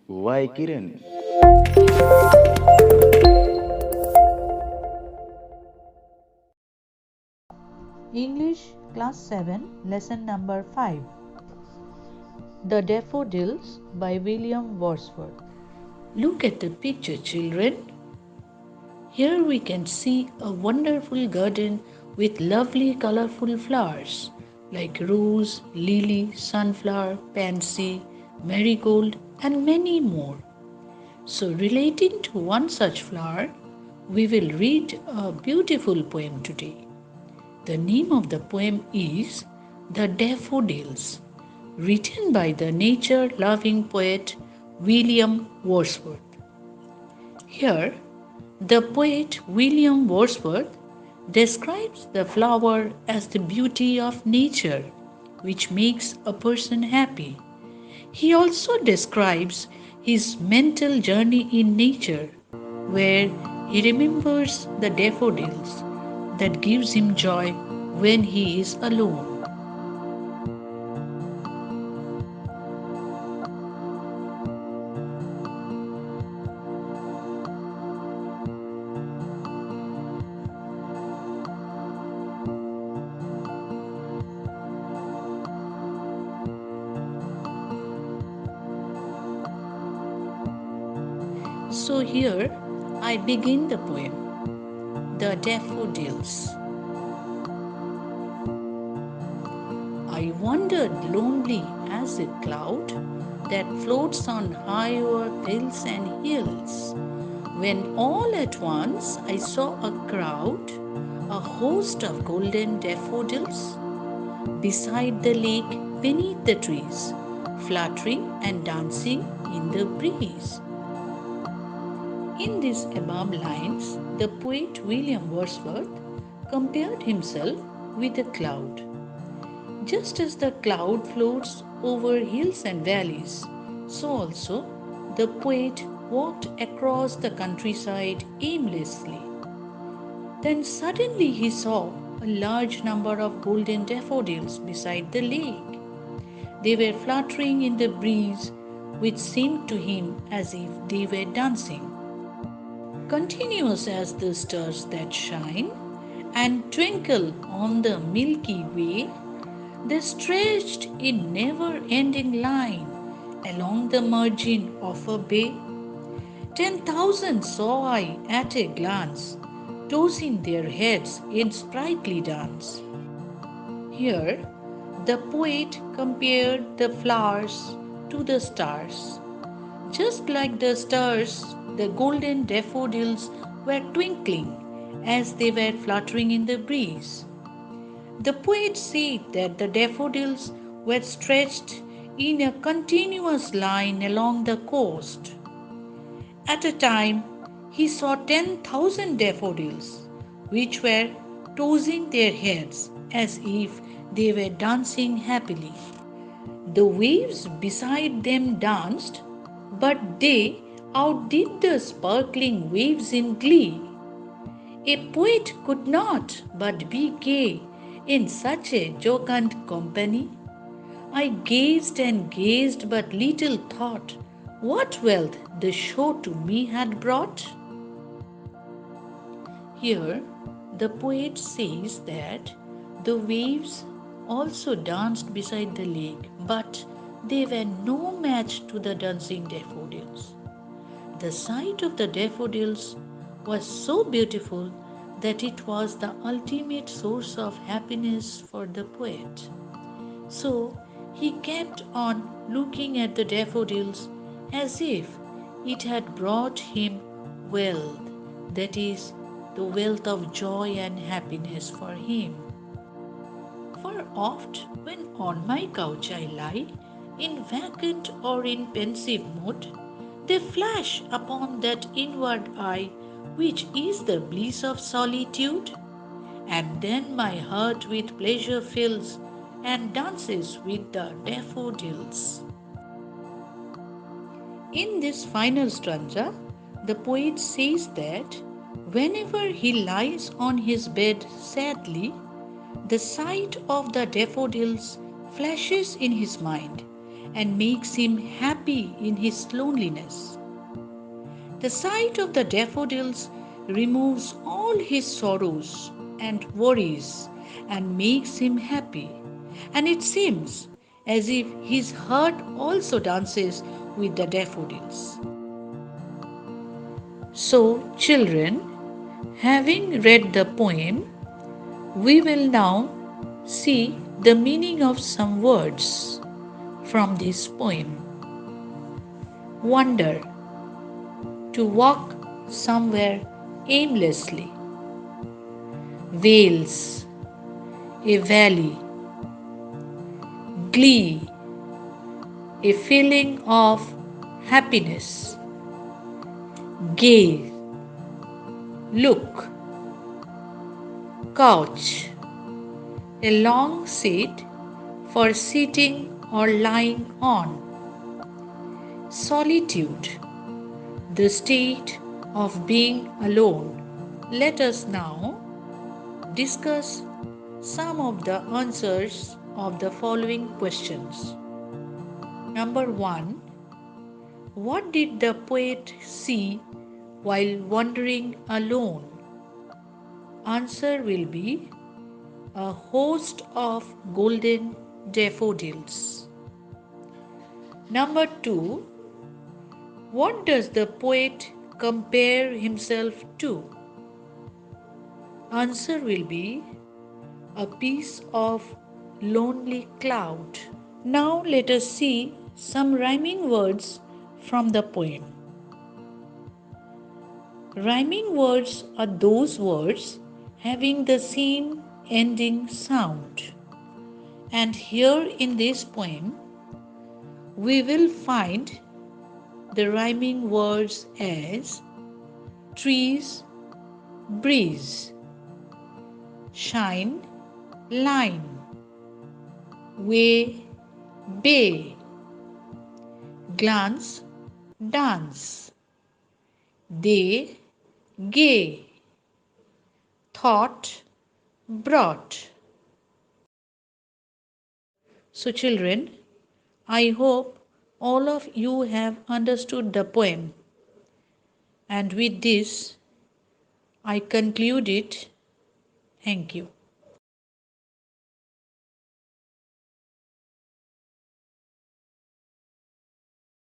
Y-KIRAN. English Class 7 Lesson number 5 The Daffodils by William Wordsworth. Look at the picture, children. Here we can see a wonderful garden with lovely colorful flowers like rose, lily, sunflower, pansy, marigold, and many more. So, relating to one such flower, we will read a beautiful poem today. The name of the poem is The Daffodils, written by the nature loving poet William Wordsworth. Here, the poet William Wordsworth describes the flower as the beauty of nature, which makes a person happy. He also describes his mental journey in nature, where he remembers the daffodils that gives him joy when he is alone. So here I begin the poem, The Daffodils. I wandered lonely as a cloud that floats on high o'er hills and hills, when all at once I saw a crowd, a host of golden daffodils, beside the lake beneath the trees, fluttering and dancing in the breeze. In these above lines, the poet William Wordsworth compared himself with a cloud. Just as the cloud floats over hills and valleys, so also the poet walked across the countryside aimlessly. Then suddenly he saw a large number of golden daffodils beside the lake. They were fluttering in the breeze, which seemed to him as if they were dancing. Continuous as the stars that shine and twinkle on the Milky Way, they stretched in never-ending line along the margin of a bay. 10,000 saw I at a glance, tossing their heads in sprightly dance. Here, the poet compared the flowers to the stars. Just like the stars, the golden daffodils were twinkling as they were fluttering in the breeze. The poet said that the daffodils were stretched in a continuous line along the coast. At a time, he saw 10,000 daffodils, which were tossing their heads as if they were dancing happily. The waves beside them danced, but they outdid the sparkling waves in glee. A poet could not but be gay in such a jocund company. I gazed and gazed, but little thought what wealth the show to me had brought. Here, the poet says that the waves also danced beside the lake, but they were no match to the dancing daffodils. The sight of the daffodils was so beautiful that it was the ultimate source of happiness for the poet. So he kept on looking at the daffodils as if it had brought him wealth, that is, the wealth of joy and happiness for him. For oft, when on my couch I lie, in vacant or in pensive mood, they flash upon that inward eye which is the bliss of solitude, and then my heart with pleasure fills and dances with the daffodils. In this final stanza, the poet says that whenever he lies on his bed sadly, the sight of the daffodils flashes in his mind, and makes him happy in his loneliness. The sight of the daffodils removes all his sorrows and worries and makes him happy. And it seems as if his heart also dances with the daffodils. So, children, having read the poem, we will now see the meaning of some words from this poem. Wander, to walk somewhere aimlessly. Vales, a valley. Glee, a feeling of happiness. Gaze, look. Couch, a long seat for sitting or lying on. Solitude, the state of being alone. Let us now discuss some of the answers of the following questions. Number 1. What did the poet see while wandering alone? Answer will be a host of golden daffodils. Number 2. What does the poet compare himself to? Answer will be a piece of lonely cloud. Now let us see some rhyming words from the poem. Rhyming words are those words having the same ending sound. And here in this poem, we will find the rhyming words as trees, breeze, shine, line, way, bay, glance, dance, they, gay, thought, brought. So children, I hope all of you have understood the poem. And with this, I conclude it. Thank you.